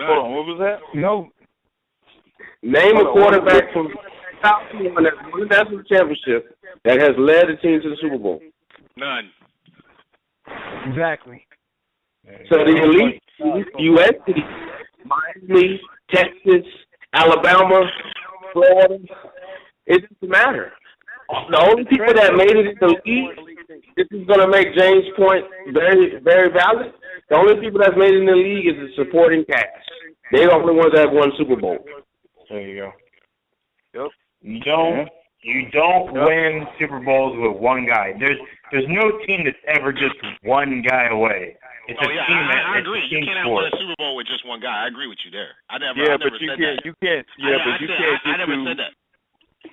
Hold on, what was that? No. Name a quarterback from South Carolina that won the national championship that has led the team to the Super Bowl. None. Exactly. So the elite U.S. cities, Miami, Texas, Alabama, Florida, it doesn't matter. The only people that made it in the league, this is going to make James' point very, very valid. The only people that's made it in the league is the supporting cast. They're the only ones that have won Super Bowl. There you go. Yep. You don't win Super Bowls with one guy. There's no team that's ever just one guy away. It's a team I agree. It's a team you cannot sport. win a Super Bowl with just one guy. I agree with you there. I never You said can't. that. You can't. Yeah, but you can't get I never to. said that.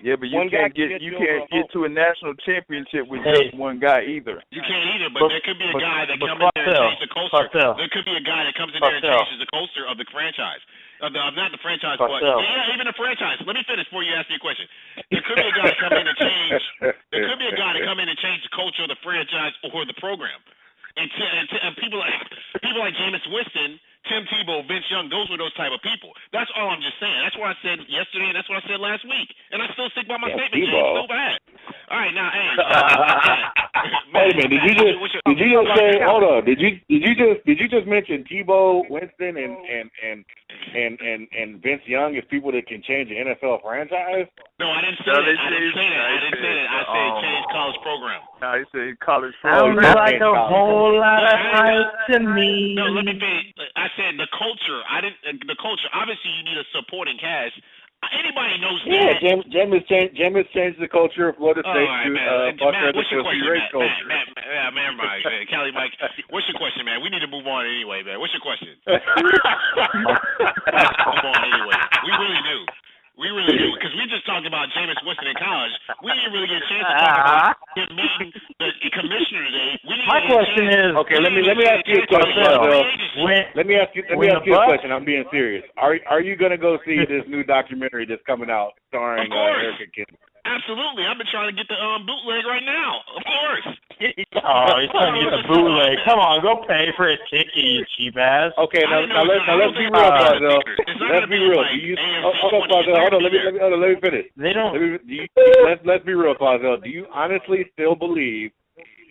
Yeah, but you can't get to a national championship with just one guy either. You can't either, but there could be a guy that comes in there and changes the culture. There could be a guy that comes in there and changes the culture of the franchise. Not the franchise, but even the franchise. Let me finish before you ask me a question. There could be a guy to come in and change. There could be a guy to come in and change the culture of the franchise or the program. And people like Jameis Winston, Tim Tebow, Vince Young, those were those type of people. That's all I'm just saying. That's what I said yesterday, and that's what I said last week. And I still stick by my statement, James. So bad. All right, now, hey. Wait a minute. Did you just say? Hold on. Did you just mention Tebow, Winston, and Vince Young as people that can change the NFL franchise? No, I didn't say that. I didn't say that. I said change college program. No, he said college program. Sounds like a whole lot of hype to me. No, let me finish. I said the culture. The culture. Obviously, you need a supporting cast. Anybody knows that. Yeah, Jameis changed the culture of Florida State to what's your question, great culture. Man, Cali Mike, what's your question, man? We need to move on anyway, man. What's your question? Move on anyway. We really do. We really do, because we just talked about Jameis Winston in college. We didn't really get a chance to talk about him meeting the commissioner today. My question is, okay, let me ask you a question. Let me ask you a question. I'm being serious. Are you going to go see this new documentary that's coming out starring Erica Kid? Absolutely. I've been trying to get the bootleg right now. Of course. Oh, he's trying to get the bootleg. Come on, go pay for a ticket, you cheap ass. Okay, now let's be real, Fazell. Let's be real. Hold on, let me finish. They don't. Let's be real, Fazell. Do you honestly still believe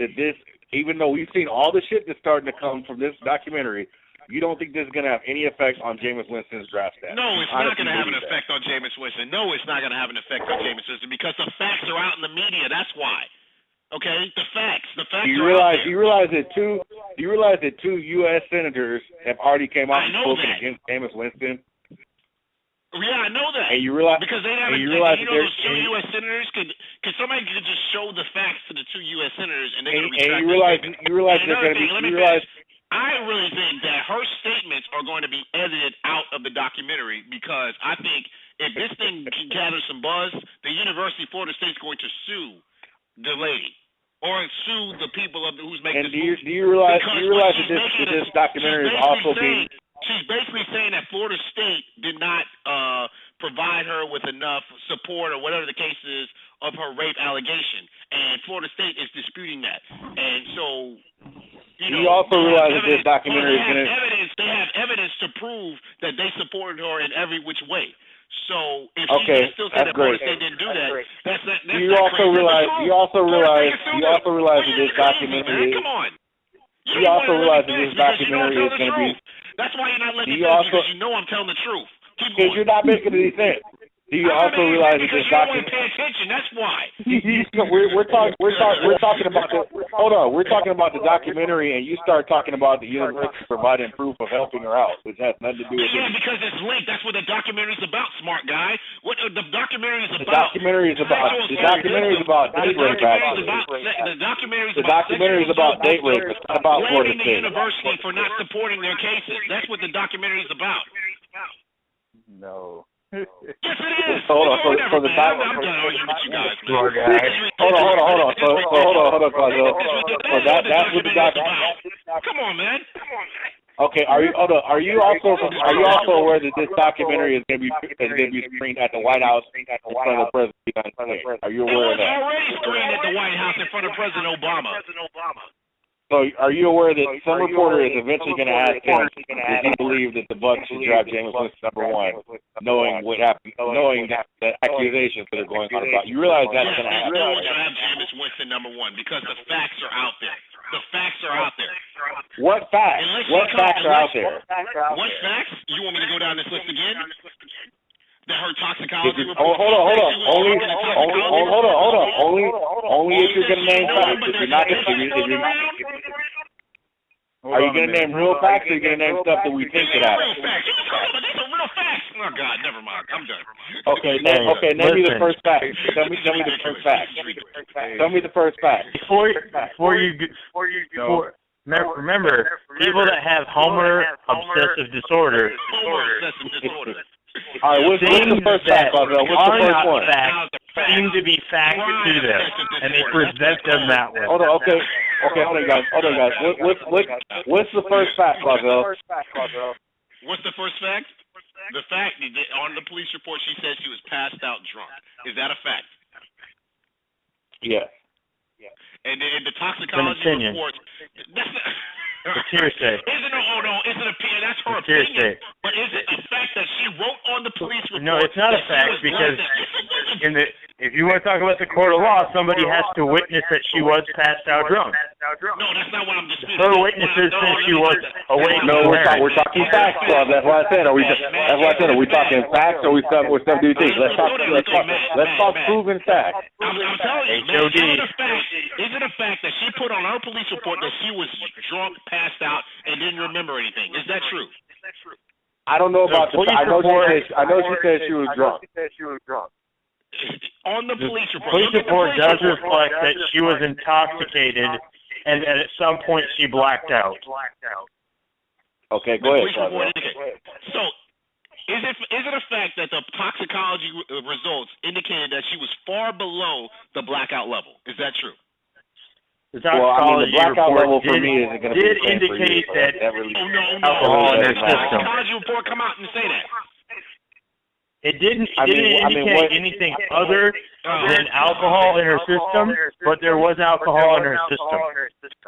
that this, even though we've seen all the shit that's starting to come from this documentary, you don't think this is going to have any effect on Jameis Winston's draft stats? No, it's not going to have an effect on Jameis Winston. No, it's not going to have an effect on Jameis Winston because the facts are out in the media. That's why. Okay, the facts. The facts. Do you realize that two U.S. senators have already came out and spoken against Jameis Winston? Yeah, I know that. And you realize because they haven't. You realize you know those two U.S. senators could somebody could just show the facts to the two U.S. senators and they could retract. You realize they're going to be. I really think that her statements are going to be edited out of the documentary because I think if this thing can gather some buzz, the University of Florida State is going to sue the lady or sue the people who's making this movie. Do you realize that this documentary is also being... She's basically saying that Florida State did not provide her with enough support or whatever the case is of her rape allegation. And Florida State is disputing that. And so... You also realize that this documentary is going to... They have evidence to prove that they supported her in every which way. So if she still said that Florida State didn't do that, that's you also realize that this documentary is... Come on. You also realize that this documentary is going to be... That's why you're not letting me finish, because you know I'm telling the truth. Because you're not making any sense. Do you also realize that this documentary? You don't pay attention. That's why. We're talking about the. Hold on. We're talking about the documentary, and you start talking about the university providing proof of helping her out, which has nothing to do with. Yeah, because it's linked. That's what the documentary is about, smart guy. What the documentary is about? The documentary is about date rape. The documentary is about date rape. It's not about Florida State. Blaming the university for not supporting their cases. That's what the documentary is about. No. Yes, it is. Hold on. I'm done arguing with you guys, man. Hold on. Hold on, Fazell. That's what the documentary. Come on, man. Okay. Are you also aware that this documentary is going to be screened at the White House in front of the President of the United States? Are you aware of that? It was already screened at the White House in front of President Obama. So are you aware that some reporter is eventually going to ask him if he believes that the Bucs should draft Jameis Winston #1, knowing what happened, knowing that accusations that are going on about? You realize that's going to happen. They will draft Jameis Winston #1 because the facts are out there. The facts are out there. What facts? What facts are out there? What facts? You want me to go down this list again? That her toxicology report. Hold on. Only if you're going to name facts. If you're not, are you going to name real facts or are you going to name stuff that we think could happen? These are real facts. Oh God, never mind. I'm done. Okay, name me the first fact. Tell me the first fact. Tell me the first fact. Remember, people that have Homer obsessive disorder. All right, what's the first fact, Cosell? What's the first one? Facts seem to be facts to them, and they present them that way. Hold on, okay, hold on, guys. What's the first fact, Cosell? What's the first fact? The fact that on the police report she said she was passed out drunk. Is that a fact? Yes. And the toxicology report. That's it's hearsay. Isn't it opinion? That's her opinion. But is it a fact that she wrote on the police report? No, it's not a fact because if you want to talk about the court of law, somebody has to witness that she was passed out drunk. No, that's not what I'm disputing. Her witnesses said she was awake. No, we're talking facts, Club. That's why I said. Are we talking facts or what stuff do you think? Let's talk proven facts. I'm telling you, is it a fact that she put on her police report that she was drunk, passed out, and didn't remember anything? Is that true? I don't know about the. I know she said she was drunk. On the police report. Police report does reflect that she was intoxicated and that at some point she blacked out. Okay, go ahead. So, is it a fact that the toxicology results indicated that she was far below the blackout level? Is that true? The toxicology the blackout report level for me isn't going to be the same indicate for you, that alcohol in her system. The toxicology report come out and say that. It didn't indicate anything other than alcohol in her system, but there was alcohol in her system.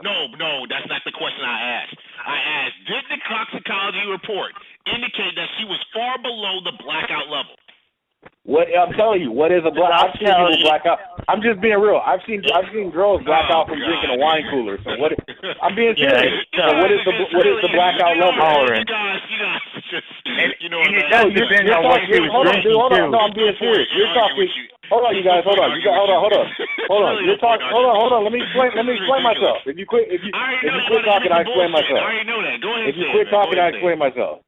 No, that's not the question I asked. I asked, did the toxicology report indicate that she was far below the blackout level? What I'm telling you, what is a blackout? I've seen people black out. I'm just being real. I've seen girls black out from drinking a wine cooler. So what? I'm being serious. So what is the blackout level? You guys just, it does depend on what she was drinking too. No, I'm being serious. You're talking. Hold on, you guys. Hold on. You're talking. Hold on. Let me explain myself. If you quit talking, I explain myself. I already know that. Go ahead. If you quit talking, I explain myself.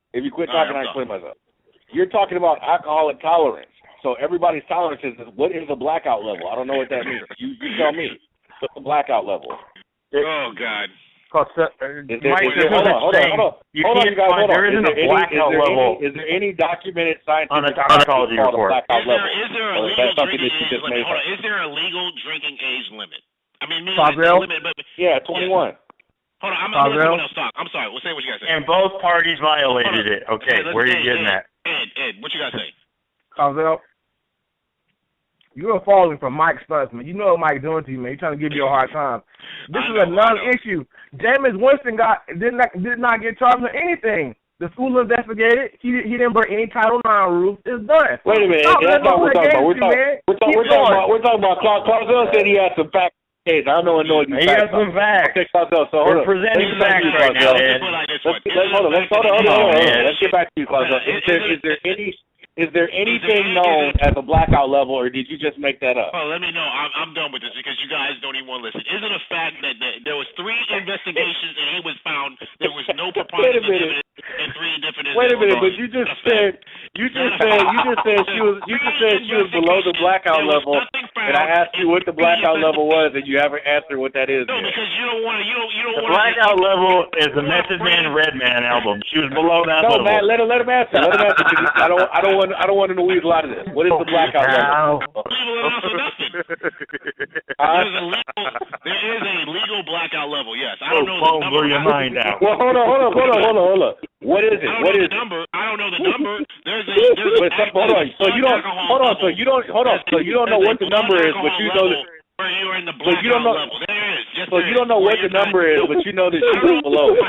You're talking about alcoholic tolerance. So everybody's tolerance is what is a blackout level? I don't know what that means. You tell me. What's the blackout level? Oh God. Hold on, you guys. Hold on. There isn't a blackout level. Is there any documented scientific on a toxicology report? Is there a legal drinking age limit? Hold on. Is there a legal drinking age limit? I mean, yeah, 21. Hold on, I'm going to let someone else talk. I'm sorry. We'll say what you guys say. And both parties violated it. Okay, where are you getting at? Ed, what you got to say? Cosell, you're falling from Mike Stutzman. You know what Mike's doing to you, man. He's trying to give you a hard time. This is a non-issue. Jameis Winston did not get charged with anything. The school investigated. He didn't break any Title IX rules. It's done. Wait a minute. That's not what we're talking about. Cosell said he had some facts. I don't know what you He has some facts. Okay, Cosell, so hold on. We're presenting facts right now, Ed. Hold on. Let's get back to you, Cosell. Is there anything known as a blackout level, or did you just make that up? Oh, let me know. I'm done with this because you guys don't even want to listen. Is it a fact that there was 3 investigations and he was found there was no preponderance of evidence and 3 different? Wait a minute, but you just said she was below the blackout level, and I asked you what the blackout level was, and you haven't answered what that is. No, because you don't want to. The blackout level is the Method Man Redman album. She was below that level. No, man, let him answer. I don't want him to weasel out of this. What is the blackout level? There is a legal blackout level. Yes, I don't know the number. Blow your mind out. Well, hold on. What is it? I don't know the number. So you don't know what the number is, but you know that. You're in the blackout level. There is. So you don't know what the number is, but you know that she was below it.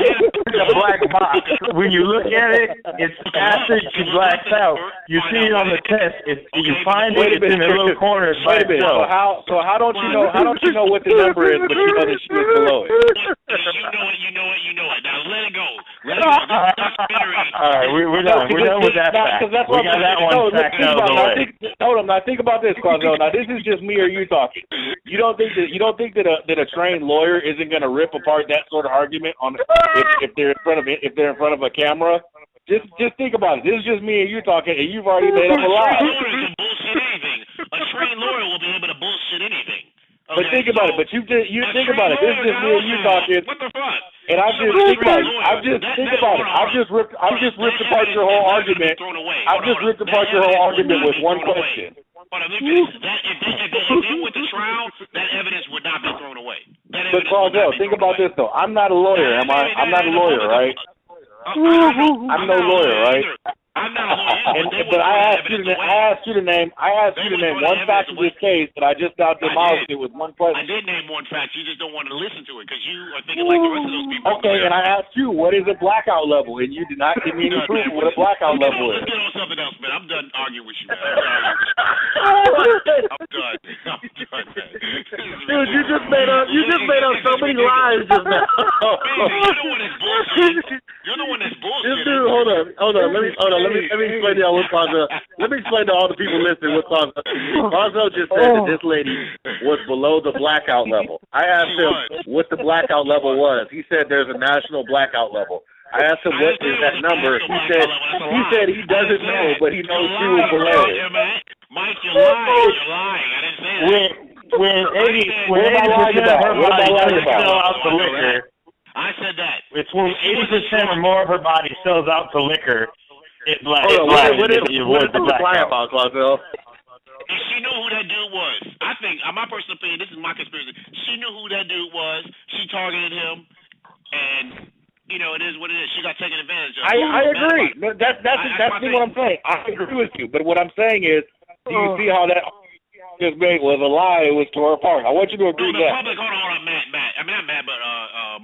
It's a black box. When you look at it, it's after she blacks out. You see it on the test. You find it. It's in the little corner. Wait a minute. So how don't you know? How don't you know what the number is, but you know that she was below it? You know it. Now let it go. Let it go. All right, we're done. We're done with that fact. We got that one fact out of the way. Hold on. Now think about this, Quazell. Now this is just me or you talking. You don't think that a trained lawyer isn't going to rip apart that sort of argument on if they're in front of a camera? Just think about it. This is just me and you talking, and you've already made up a lie. A trained lawyer will be able to bullshit anything. Okay, but think about it. But you think about it. This is just me and you talking. What the fuck? And I've just ripped apart your whole argument. I've just ripped apart your whole argument with one question. Hold on, let me finish. If they went to trial, that evidence would not be thrown away. But Quazell, think about this though. I'm not a lawyer, am I? I'm not a lawyer, right? I'm no lawyer, right? I'm not a lawyer. But I asked you to name one fact of this case, and I just now demolished it with one question. I did name one fact. You just don't want to listen to it because you are thinking like the rest of those people. Okay, and I asked you, what is a blackout level? And you did not give me any proof of what a blackout level is. Let's get on something else, man. I'm done arguing with you, man. I'm done, man. Dude, you just made up so many lies just now. You're the one that's bullshit. This dude, hold on. Let me explain to y'all what Quazell. Let me explain to all the people listening what Quazell. Quazell just said that this lady was below the blackout level. I asked him what the blackout level was. He said there's a national blackout level. I asked him what is that number. He said he doesn't know, but he knows she was below it. Mike, you're lying. I didn't say that. When 80% of her body doesn't sell out to liquor. I said that. It's when 80% or more of her body sells out to liquor. What is the blackout about, Quazell? And she knew who that dude was. I think, my personal opinion, this is my conspiracy. She knew who that dude was. She targeted him, and it is what it is. She got taken advantage of. I agree. That's what I'm saying. I agree with you. But what I'm saying is, do you see how that just made was a lie? It was tore apart. I want you to agree with that. Public, hold on, Matt. I mean, not Matt, but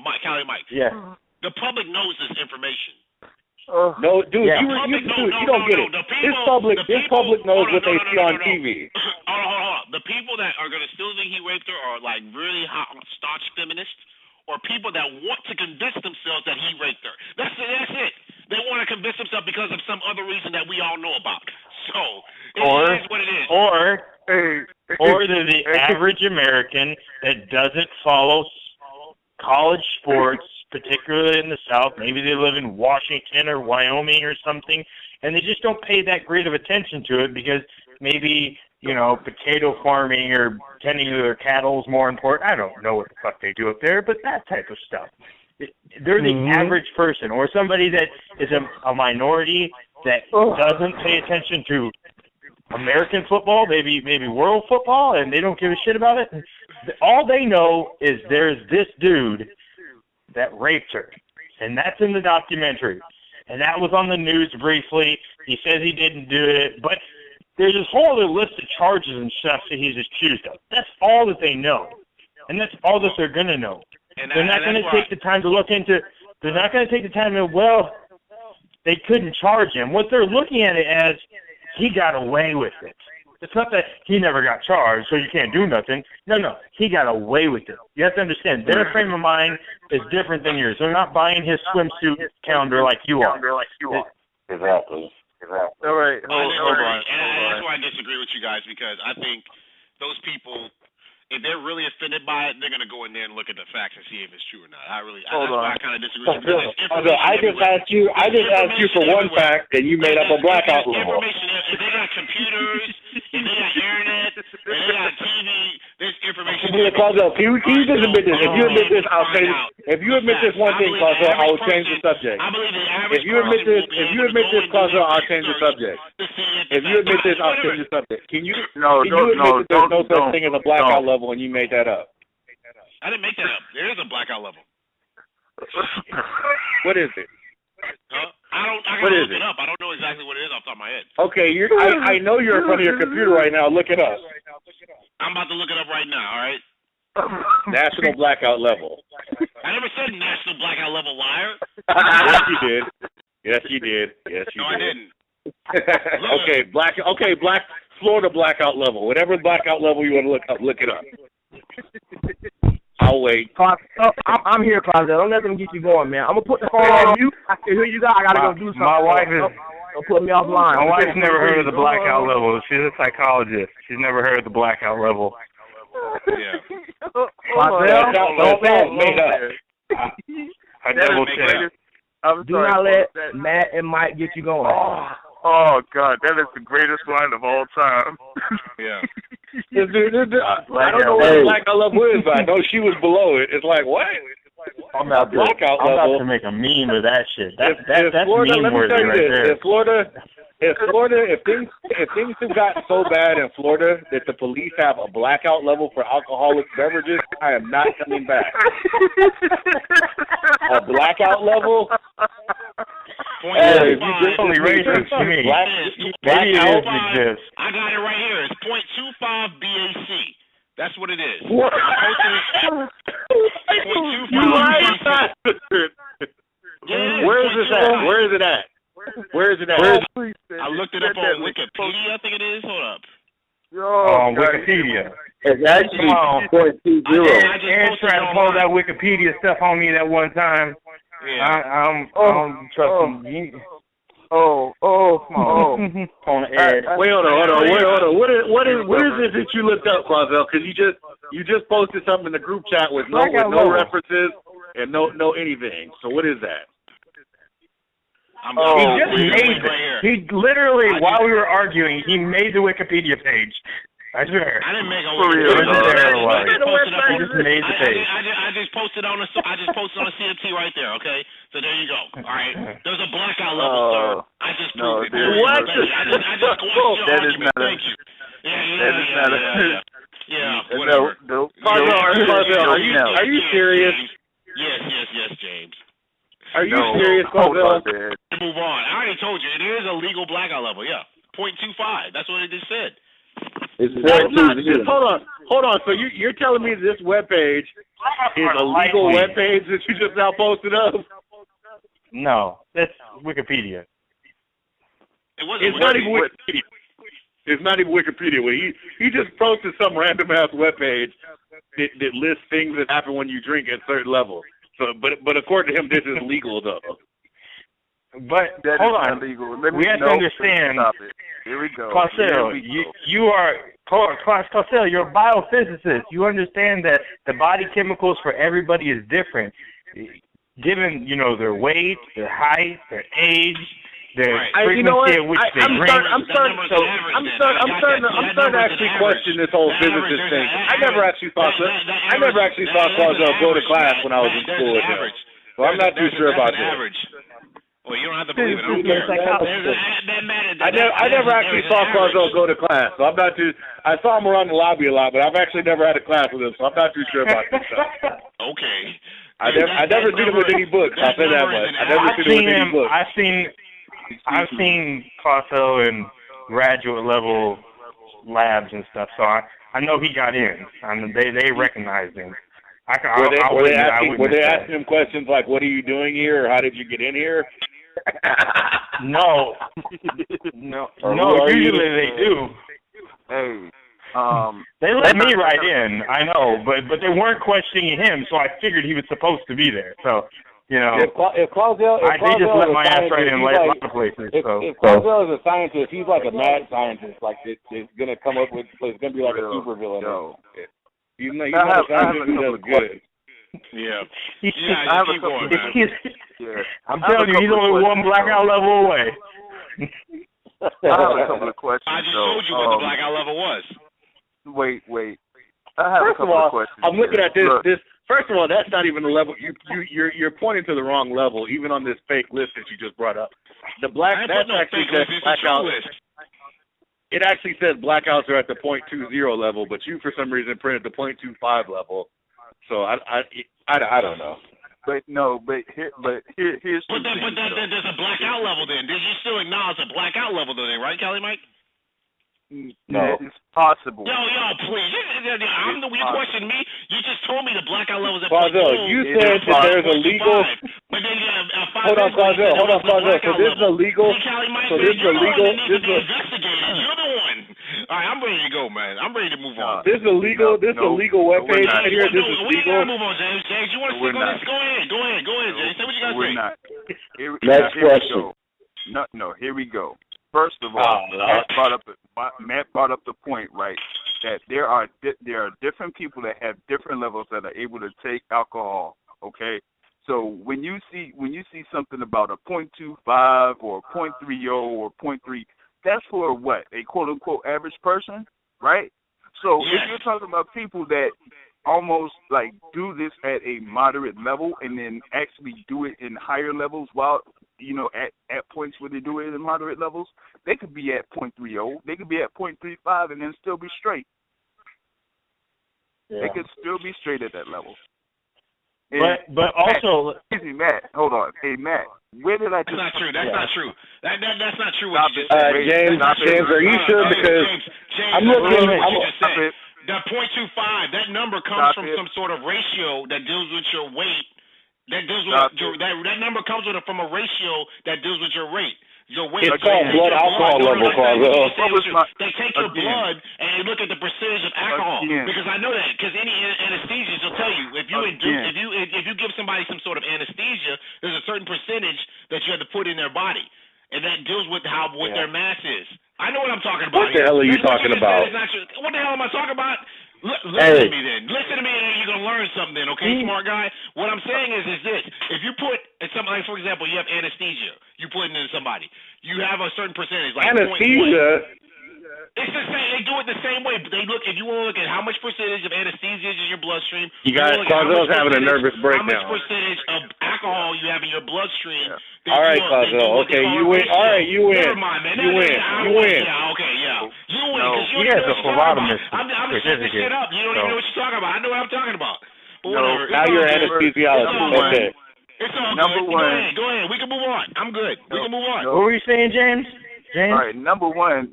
Mike. Yeah. The public knows this information. No, dude, you don't get it. This public knows what they see on TV. Hold on. The people that are going to still think he raped her are like really hot, staunch feminists, or people that want to convince themselves that he raped her. That's it. They want to convince themselves because of some other reason that we all know about. So it is what it is. Or they're the average American that doesn't follow college sports, particularly in the South. Maybe they live in Washington or Wyoming or something, and they just don't pay that great of attention to it because maybe, potato farming or tending to their cattle is more important. I don't know what the fuck they do up there, but that type of stuff. They're the average person or somebody that is a minority that doesn't pay attention to American football, maybe world football, and they don't give a shit about it. All they know is there's this dude that raped her, and that's in the documentary, and that was on the news briefly. He says he didn't do it, but there's this whole other list of charges and stuff that he's accused of. That's all that they know, and that's all that they're going to know. They're not going to take the time to look into. They're not going to take the time to, they couldn't charge him. What they're looking at it as, he got away with it. It's not that he never got charged, so you can't do nothing. No, he got away with it. You have to understand, their frame of mind is different than yours. They're not buying his swimsuit calendar like you are. Exactly. All right, hold on. That's why I disagree with you guys, because I think those people, if they're really offended by it, they're going to go in there and look at the facts and see if it's true or not. That's why I kind of disagree with you. I just asked you for one fact, and you made up a blackout level. If they got computers, if they got internet, if they got TV, there's information. Quazell, can you just admit this? If you admit this, I'll change. If you admit this one thing, Quazell, I will change the subject. If you admit this, Quazell, I'll change the subject. If you admit this, I'll change the subject. Can you admit that there's no such thing as a blackout level and you made that up? I didn't make that up. There is a blackout level. What is it? I gotta look it up. I don't know exactly what it is off the top of my head. Okay, I know you're in front of your computer right now. Look it up. I'm about to look it up right now, all right? National blackout level. I never said national blackout level, liar. Yes, you did. Yes, you did. Yes, you no, did. I didn't. Okay, black Florida blackout level. Whatever blackout level you want to look it up. I'll wait. I'm here, Claudia. Don't let them get you going, man. I'm gonna put the phone on mute. I can hear you guys. I gotta go do something. My wife is. Don't put me offline. My wife's never heard of the blackout level. She's a psychologist. She's never heard of the blackout level. Yeah. Don't made up. I double checked. Do not let Matt and Mike get you going. Oh God, that is the greatest line of all time. Yeah. I don't know what blackout level is, but I know she was below it. It's like, what? I'm about to make a meme of that shit. That's Florida, meme worthy right there. If things have gotten so bad in Florida that the police have a blackout level for alcoholic beverages, I am not coming back. A blackout level? Hey, you only racist to me. Maybe it is exist. I got it right here. It's 0.25 BAC. That's what it is. What? Where is this at? Where is it at? Where is it at? I looked it up on Wikipedia, I think it is. Hold up. On Wikipedia. It's actually 0.20. Aaron tried to pull that Wikipedia stuff on me that one time. Yeah. I'm trusting you. On Ed. Wait, hold on. What is this that you looked up, Quazel? Because you just posted something in the group chat with no references and no anything. So what is that? He literally, while we were arguing, he made the Wikipedia page. I swear. I didn't make a Wikipedia page. He just made the page. I just posted on CMT right there. Okay, so there you go. All right, there's a blackout level, sir. I just proved it. What? I just quashed your argument. Thank you. Yeah. Whatever. Are you serious? Yes, James. Are you serious, Quazel? Move on. I already told you it is a legal blackout level. Yeah, 0.25. That's what it just said. It's hold on. So you're telling me this webpage is a legal webpage that you just now posted up? No, that's Wikipedia. It's not even Wikipedia. It's not even Wikipedia. He just posted some random ass webpage that lists things that happen when you drink at certain levels. So, but according to him, this is legal though. But hold on, we have to understand. Here we go. Clausel, Clausel, you're a biophysicist. You understand that the body chemicals for everybody is different, given their weight, their height, their age, their frequency at which they drink. I'm starting to actually question this whole physicist thing. I never actually saw Clausel go to class when I was in school with him, so I'm not too sure about this. Well, you don't have to believe it. I don't care. I never actually saw Clausel go to class, so I'm not too. I saw him around the lobby a lot, but I've actually never had a class with him, so I'm not too sure about this stuff. Okay. I never seen him with any books. I'll say that much. I never seen him with any books. I've seen Clausel in graduate level labs and stuff, so I know he got in. I mean, they recognized him. Were they asking him questions like, "What are you doing here?" or "How did you get in here?" No. Usually they do. Hey, they let me right in. I know, but they weren't questioning him, so I figured he was supposed to be there. So if Clausel, they just let my ass right in a lot of places. If Clausel is a scientist, he's like a mad scientist. Like it's gonna come up with, it's gonna be like a supervillain. He's not a scientist who does good. Yeah. I have a couple. I'm telling you, he's only one blackout level away. I have a couple of questions. I just showed you what the blackout level was. Wait. I have a couple of questions. I'm looking at this. First of all, that's not even the level. You're pointing to the wrong level, even on this fake list that you just brought up. That's actually says blackout. It actually says blackouts are at the 0.20 level, but you for some reason printed the 0.25 level. So I don't know. But here's there's a blackout level then. Did you still acknowledge a blackout level then, right, Kelly Mike? No. It's possible. Yo, please. You question me. You just told me the blackout levels at Claudio, you said that there's a legal. But then Hold on, Claudio. So this is a legal. Investigated. You're the one. All right, I'm ready to go, man. I'm ready to move on. This is a legal. This is a legal webpage right here. This is we legal. gotta move on, James. James, you want to stick on this? Go ahead, James. Say what you gotta say. We're not. Next question. No, here we go. First of all, Matt brought up the point, right, that there are different people that have different levels that are able to take alcohol. Okay, so when you see something about a 0.25 or a 0.30 or 0.3, that's for what, a quote unquote average person, right? So if you're talking about people that almost like do this at a moderate level and then actually do it in higher levels while at points where they do it in moderate levels, they could be at 0.30, they could be at 0.35 and then still be straight. Yeah. They could still be straight at that level. And but also, excuse me, Matt. Hold on, hey Matt, where did I? That's not true. That's not true. That's not true. What you just said. James, are you sure? Because James, I'm looking. That 0.25, that number comes from some sort of ratio that deals with your weight. That deals with that number comes from a ratio that deals with your weight. Your weight. It's called blood alcohol level, Carlo. They take your blood and they look at the percentage of alcohol because I know that because any anesthesia will tell you if you give somebody some sort of anesthesia, there's a certain percentage that you have to put in their body, and that deals with what their mass is. I know what I'm talking about. What the hell are you talking about? What the hell am I talking about? Listen to me then. Listen to me and you're going to learn something then, okay, smart guy? What I'm saying is this. If you put something like, for example, you have anesthesia. You put it into somebody. You have a certain percentage. Like anesthesia? It's the same. They do it the same way. But they look, if you want to look at how much percentage of anesthesia is in your bloodstream. You guys, Claudel's having a nervous breakdown. How much percentage of alcohol you have in your bloodstream. Yeah. All right, Claudel. Okay, you win. All right, you win. Never mind, man. You win. You win. Yeah, okay, yeah. You win. He has a phlebotomist. I'm setting this shit up. You don't even know what you're talking about. I know what I'm talking about. But whatever. Now you're an anesthesiologist. Okay. It's all Number good. one. Go ahead. We can move on. I'm good. We can move on. What were you saying, James? All right, number one,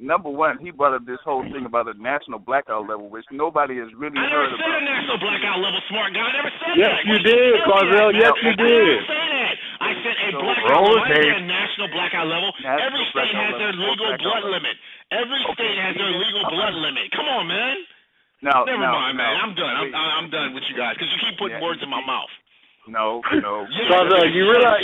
he brought up this whole thing about a national blackout level, which nobody has really heard about. I never said a national blackout level, smart guy. I never said that. Yes, you did, Claudel. Yes, you did. I didn't say that. I said a blackout level. I said a national blackout level. Every state has their legal blood limit. Every state has their legal blood limit. Come on, man. Never mind, man. I'm done. I'm done with you guys because you keep putting words in my mouth. No. Claudio, you realize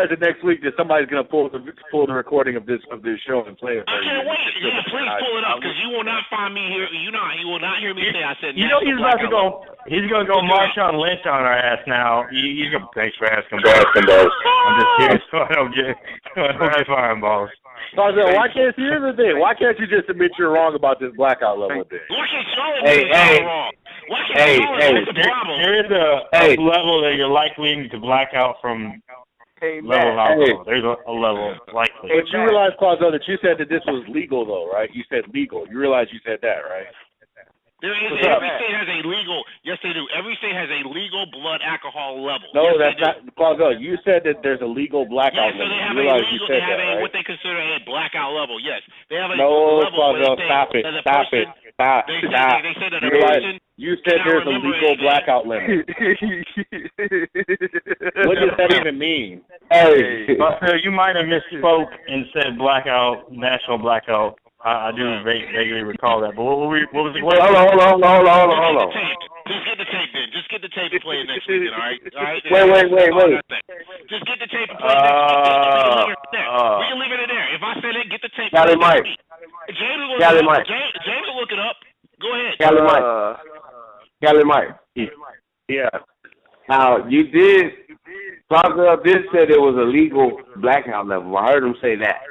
that next week that somebody's gonna pull the recording of this show and play it. I can't wait. Yeah, please pull it up because you will not find me here. You will not hear me say I said. He's about to go. He's gonna go Marshawn Lynch on our ass now. He's gonna. Thanks for asking, boss. I'm just curious so I don't get firing balls. Claudio, here's the thing. Why can't you just admit you're wrong about this blackout level thing? Why can't Charlotte admit you're wrong? There is a level that you're likely to black out from level of alcohol. There's a level likely. But you realize, Claudio, that you said that this was legal, though, right? You said legal. You realize you said that, right? Every state has a legal. Yes, they do. Every state has a legal blood alcohol level. No, that's not, Claudio. You said that there's a legal blackout level. So they have they have what they consider a blackout level. Yes, they have a no, level. Claudio, stop it. They said that a person. You said there's a legal blackout limit. What does that even mean? Hey, you might have misspoke and said blackout, national blackout. I do vaguely recall that. But what was the question? Hold on. Just get the tape then. Just get the tape and play it next week, all right? Wait. Just get the tape and play it next week. We can leave it in there. If I said it, get the tape. Cali Mike. James will look it up. Go ahead. Cali Mike. Yeah. Now, you did, Claudio did say there was a legal blackout level. I heard him say that.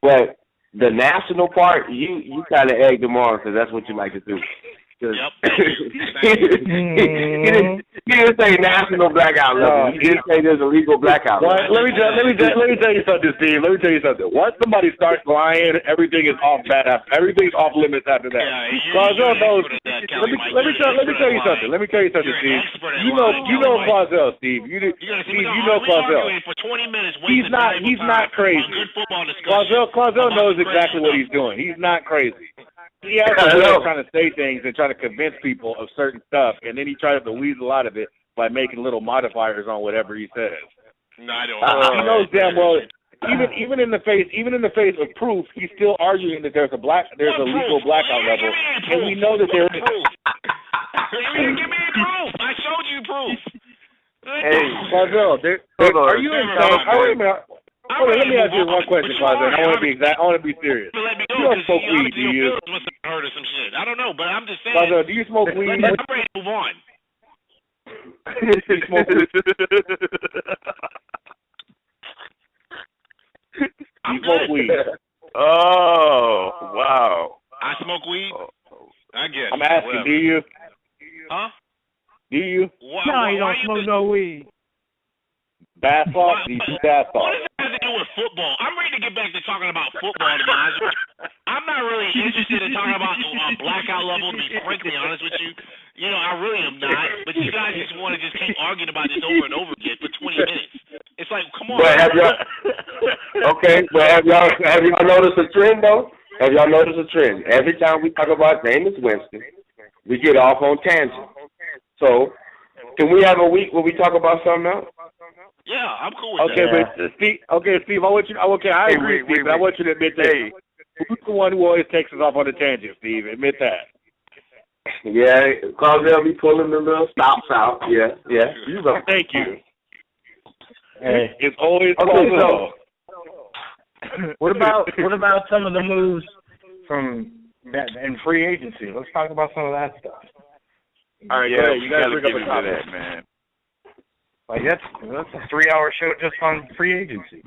But the national part, you kind of egged him on because that's what you like to do. Yep. He didn't say national blackout level. He didn't say there's a legal blackout level. Let me tell you something, Steve. Let me tell you something. Once somebody starts lying, everything is off bad. Everything's off limits after that. Clausel knows. Let me tell you something. Let me tell you something, Steve. You know Clausel, Steve. You know Clausel. For 20 minutes, he's not crazy. Clausel knows exactly what he's doing. He's not crazy. He has a way of trying to say things and trying to convince people of certain stuff, and then he tries to weasel out of it by making little modifiers on whatever he says. No, I don't. He knows damn well. Even in the face of proof, he's still arguing that there's a legal blackout level, and we know that there is. Give me proof. I showed you proof. Hey, Clausel, are you insane? Let me ask you one question, Clausel. I want to be exact. I want to be serious. You don't smoke weed, do you? Heard of some shit. I don't know, but I'm just saying. Clausel, do you smoke weed? I'm ready to move on. You smoke weed? I'm you smoke weed. Oh, wow. I smoke weed? I guess. I'm asking, whatever. Do you? Huh? Do you? No, you don't smoke no weed. Basketball? Do you do basketball? What does that have to do with football? I'm ready to get back to talking about football, to be honest with you. I'm not really interested in talking about blackout level, to be frankly honest with you. You know, I really am not. But you guys just want to just keep arguing about this over and over again for 20 minutes. It's like, come on. But have y'all noticed a trend though? Have y'all noticed a trend? Every time we talk about Jameis Winston, we get off on tangent. So, can we have a week where we talk about something else? Yeah, I'm cool with that. But Steve, I want you. I agree, Steve. But I want you to admit that. Who's the one who always takes us off on a tangent, Steve? Admit that. Yeah, cause they'll be pulling the little stops out. Yeah. You know. Thank you. Hey, it's always so what about some of the moves from that in free agency? Let's talk about some of that stuff. All right, yeah, you gotta get into that, man. Like that's a 3-hour show just on free agency.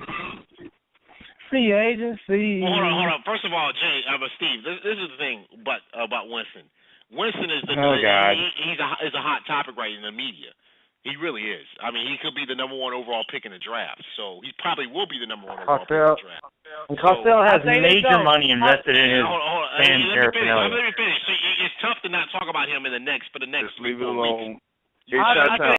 Free agency. Well, hold on. First of all, Jay, Steve, this is the thing about Winston. Winston is he's a hot topic right in the media. He really is. I mean, he could be the number 1 overall pick in the draft. So he probably will be the number 1 overall pick in the draft. Clausel has major money invested in his fan paraphernalia. Let me finish. So it's tough to not talk about him for the next. Just leave it alone.